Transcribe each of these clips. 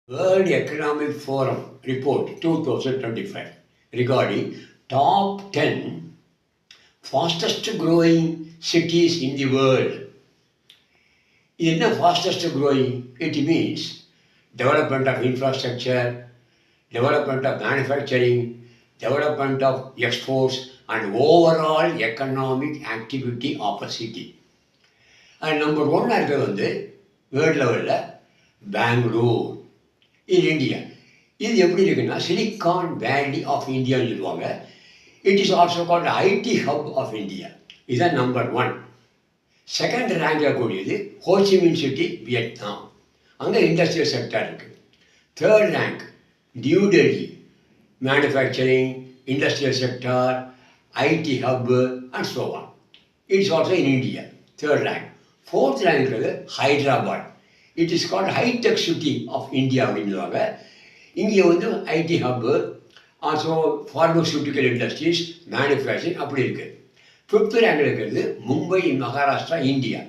World Economic Forum report 2025 regarding top 10 fastest growing cities in the world. இது என்ன fastest growing? It means development of infrastructure, development of manufacturing, development of exports and overall economic activity of a city. And number 1 இருக்கிறது வந்து world லெவலில் Bangalore in India. இது எப்படி இருக்குன்னா silicon வேலி of இந்தியான்னு சொல்லுவாங்க. It is also called IT hub of India. இதுதான் நம்பர் 1. செகண்ட் ரேங்காக கூடியது ஹோச்சிமின் சிட்டி வியட்நாம். அங்கே இண்டஸ்ட்ரியல் செக்டர் இருக்குது. Third rank new Delhi, manufacturing, industrial sector, IT hub and so on. It's also in India. Third rank. Fourth rank இருக்கிறது Hyderabad. It is called hi-tech city of India அப்படின்னு சொல்லுவாங்க. இங்கே வந்து IT hub, also pharmaceutical industries, manufacturing அப்படி இருக்குது. Fifth ரேங்கில் இருக்கிறது Mumbai, Maharashtra, India.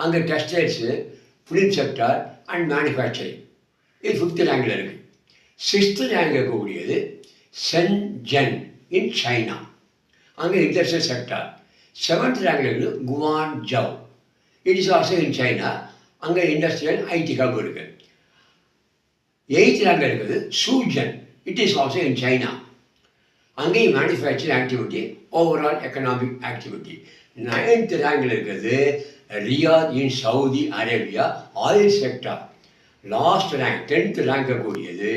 அங்கே textiles, film sector and manufacturing. இது ஃபிஃப்த் ரேங்கில் இருக்குது. சிக்ஸ்த் ரேங்க் இருக்கக்கூடியது சென்ஜென் இன் சைனா. அங்கே இண்டஸ்ட்ரியல் செக்டர். செவன்த் ரேங்கில் இருக்குது Guangzhou. It is also in China. அங்கே இண்டஸ்ட்ரியல் ஐடி ஹப் இருக்குது. எயித் ரேங்கில் இருக்குது Suzhou. It is also in China. அங்கேயும் manufacturing activity, overall economic activity. Ninth ரேங்கில் இருக்கிறது Riyadh in Saudi Arabia, oil sector. Last rank 10th rank கூடியது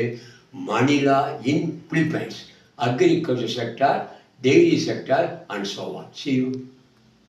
Manila in Philippines, agriculture sector, dairy sector and so on. See you.